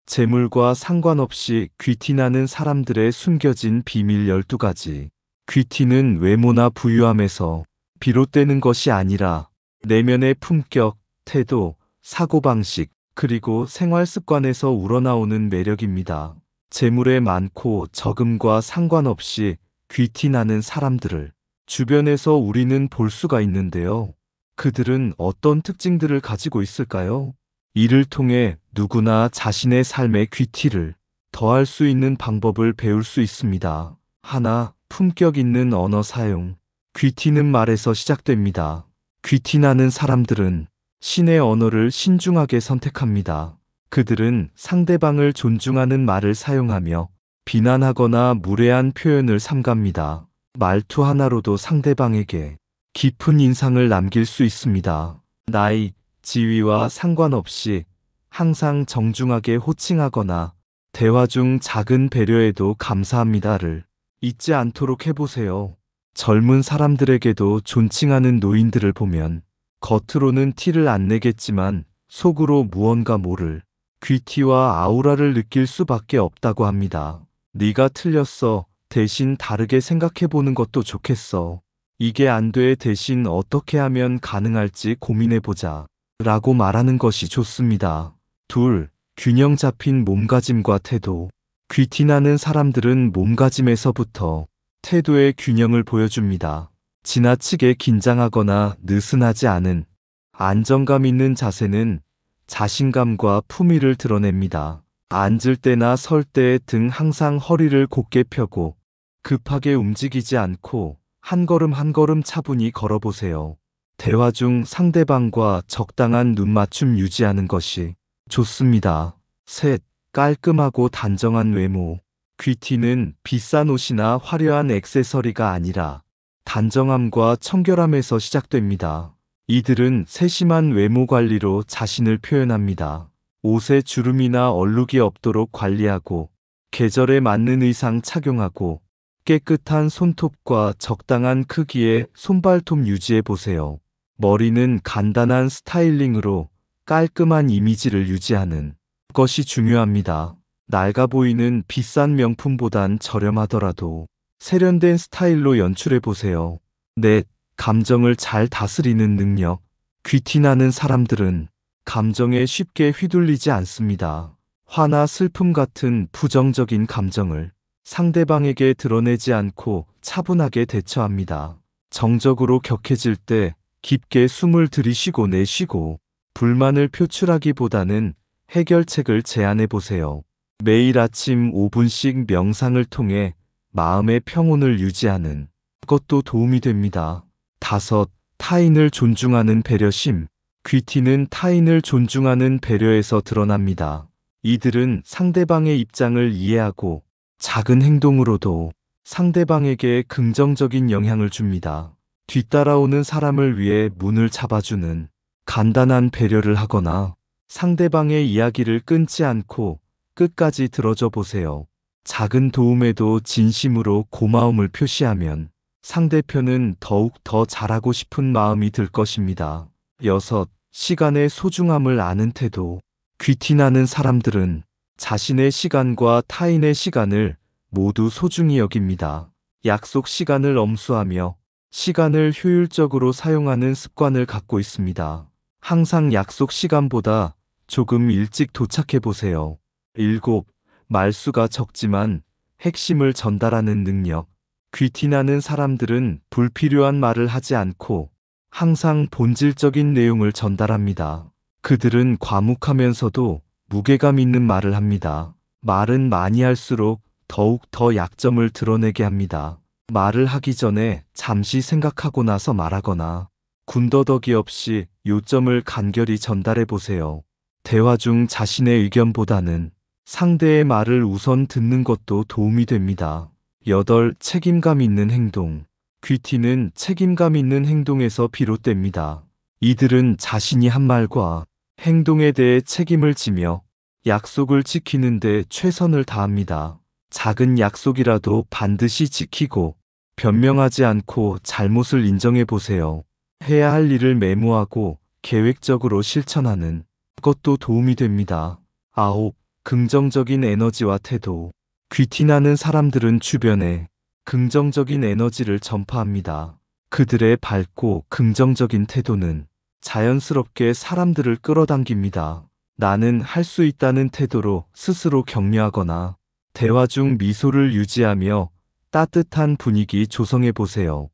재물과 상관없이 귀티나는 사람들의 숨겨진 비밀 12가지. 귀티는 외모나 부유함에서 비롯되는 것이 아니라 내면의 품격, 태도, 사고방식, 그리고 생활 습관에서 우러나오는 매력입니다. 재물의 많고 적음과 상관없이 귀티나는 사람들을 주변에서 우리는 볼 수가 있는데요. 그들은 어떤 특징들을 가지고 있을까요? 이를 통해 누구나 자신의 삶의 귀티를 더할 수 있는 방법을 배울 수 있습니다. 하나, 품격 있는 언어 사용. 귀티는 말에서 시작됩니다. 귀티나는 사람들은 신의 언어를 신중하게 선택합니다. 그들은 상대방을 존중하는 말을 사용하며 비난하거나 무례한 표현을 삼갑니다. 말투 하나로도 상대방에게 깊은 인상을 남길 수 있습니다. 나이, 지위와 상관없이 항상 정중하게 호칭하거나 대화 중 작은 배려에도 감사합니다를 잊지 않도록 해보세요. 젊은 사람들에게도 존칭하는 노인들을 보면 겉으로는 티를 안 내겠지만 속으로 무언가 모를 귀티와 아우라를 느낄 수밖에 없다고 합니다. 네가 틀렸어. 대신 다르게 생각해보는 것도 좋겠어. 이게 안 돼. 대신 어떻게 하면 가능할지 고민해보자. 라고 말하는 것이 좋습니다. 둘, 균형 잡힌 몸가짐과 태도. 귀티나는 사람들은 몸가짐에서부터 태도의 균형을 보여줍니다. 지나치게 긴장하거나 느슨하지 않은 안정감 있는 자세는 자신감과 품위를 드러냅니다. 앉을 때나 설 때 등 항상 허리를 곧게 펴고 급하게 움직이지 않고 한 걸음 한 걸음 차분히 걸어보세요. 대화 중 상대방과 적당한 눈맞춤 유지하는 것이 좋습니다. 셋, 깔끔하고 단정한 외모. 귀티는 비싼 옷이나 화려한 액세서리가 아니라 단정함과 청결함에서 시작됩니다. 이들은 세심한 외모 관리로 자신을 표현합니다. 옷에 주름이나 얼룩이 없도록 관리하고 계절에 맞는 의상 착용하고 깨끗한 손톱과 적당한 크기의 손발톱 유지해 보세요. 머리는 간단한 스타일링으로 깔끔한 이미지를 유지하는 것이 중요합니다. 낡아 보이는 비싼 명품보단 저렴하더라도 세련된 스타일로 연출해 보세요. 넷, 감정을 잘 다스리는 능력. 귀티나는 사람들은 감정에 쉽게 휘둘리지 않습니다. 화나 슬픔 같은 부정적인 감정을 상대방에게 드러내지 않고 차분하게 대처합니다. 정적으로 격해질 때 깊게 숨을 들이쉬고 내쉬고 불만을 표출하기보다는 해결책을 제안해 보세요. 매일 아침 5분씩 명상을 통해 마음의 평온을 유지하는 것도 도움이 됩니다. 다섯, 타인을 존중하는 배려심. 귀티는 타인을 존중하는 배려에서 드러납니다. 이들은 상대방의 입장을 이해하고 작은 행동으로도 상대방에게 긍정적인 영향을 줍니다. 뒤따라오는 사람을 위해 문을 잡아주는 간단한 배려를 하거나 상대방의 이야기를 끊지 않고 끝까지 들어줘 보세요. 작은 도움에도 진심으로 고마움을 표시하면 상대편은 더욱 더 잘하고 싶은 마음이 들 것입니다. 여섯, 시간의 소중함을 아는 태도. 귀티나는 사람들은 자신의 시간과 타인의 시간을 모두 소중히 여깁니다. 약속 시간을 엄수하며 시간을 효율적으로 사용하는 습관을 갖고 있습니다. 항상 약속 시간보다 조금 일찍 도착해 보세요. 일곱, 말수가 적지만 핵심을 전달하는 능력. 귀티나는 사람들은 불필요한 말을 하지 않고 항상 본질적인 내용을 전달합니다. 그들은 과묵하면서도 무게감 있는 말을 합니다. 말은 많이 할수록 더욱 더 약점을 드러내게 합니다. 말을 하기 전에 잠시 생각하고 나서 말하거나 군더더기 없이 요점을 간결히 전달해 보세요. 대화 중 자신의 의견보다는 상대의 말을 우선 듣는 것도 도움이 됩니다. 여덟, 책임감 있는 행동. 귀티는 책임감 있는 행동에서 비롯됩니다. 이들은 자신이 한 말과 행동에 대해 책임을 지며 약속을 지키는 데 최선을 다합니다. 작은 약속이라도 반드시 지키고 변명하지 않고 잘못을 인정해 보세요. 해야 할 일을 메모하고 계획적으로 실천하는 것도 도움이 됩니다. 아홉, 긍정적인 에너지와 태도. 귀티나는 사람들은 주변에 긍정적인 에너지를 전파합니다. 그들의 밝고 긍정적인 태도는 자연스럽게 사람들을 끌어당깁니다. 나는 할 수 있다는 태도로 스스로 격려하거나 대화 중 미소를 유지하며 따뜻한 분위기 조성해 보세요.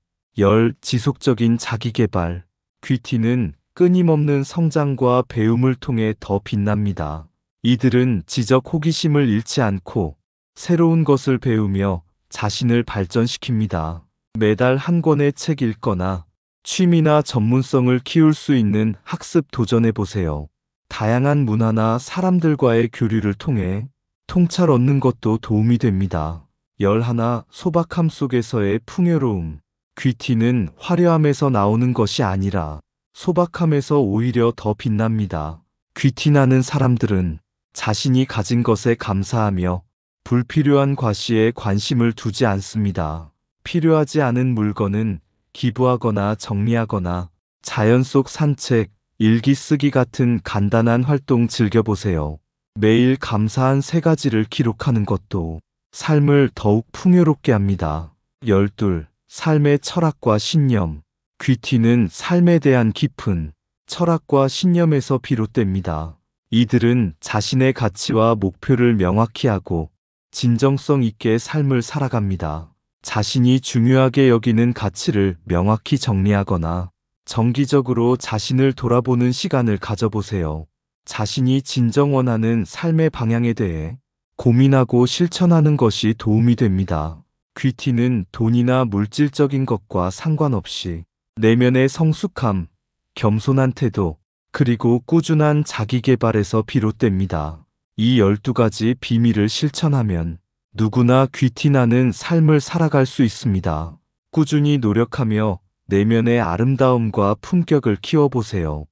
지속적인 자기개발. 귀티는 끊임없는 성장과 배움을 통해 더 빛납니다. 이들은 지적 호기심을 잃지 않고 새로운 것을 배우며 자신을 발전시킵니다. 매달 한 권의 책 읽거나 취미나 전문성을 키울 수 있는 학습 도전해 보세요. 다양한 문화나 사람들과의 교류를 통해 통찰 얻는 것도 도움이 됩니다. 소박함 속에서의 풍요로움. 귀티는 화려함에서 나오는 것이 아니라 소박함에서 오히려 더 빛납니다. 귀티나는 사람들은 자신이 가진 것에 감사하며 불필요한 과시에 관심을 두지 않습니다. 필요하지 않은 물건은 기부하거나 정리하거나 자연 속 산책, 일기 쓰기 같은 간단한 활동 즐겨보세요. 매일 감사한 3가지를 기록하는 것도 삶을 더욱 풍요롭게 합니다. 12. 삶의 철학과 신념. 귀티는 삶에 대한 깊은 철학과 신념에서 비롯됩니다. 이들은 자신의 가치와 목표를 명확히 하고 진정성 있게 삶을 살아갑니다. 자신이 중요하게 여기는 가치를 명확히 정리하거나 정기적으로 자신을 돌아보는 시간을 가져보세요. 자신이 진정 원하는 삶의 방향에 대해 고민하고 실천하는 것이 도움이 됩니다. 귀티는 돈이나 물질적인 것과 상관없이 내면의 성숙함, 겸손한 태도, 그리고 꾸준한 자기개발에서 비롯됩니다. 이 12가지 비밀을 실천하면 누구나 귀티나는 삶을 살아갈 수 있습니다. 꾸준히 노력하며 내면의 아름다움과 품격을 키워보세요.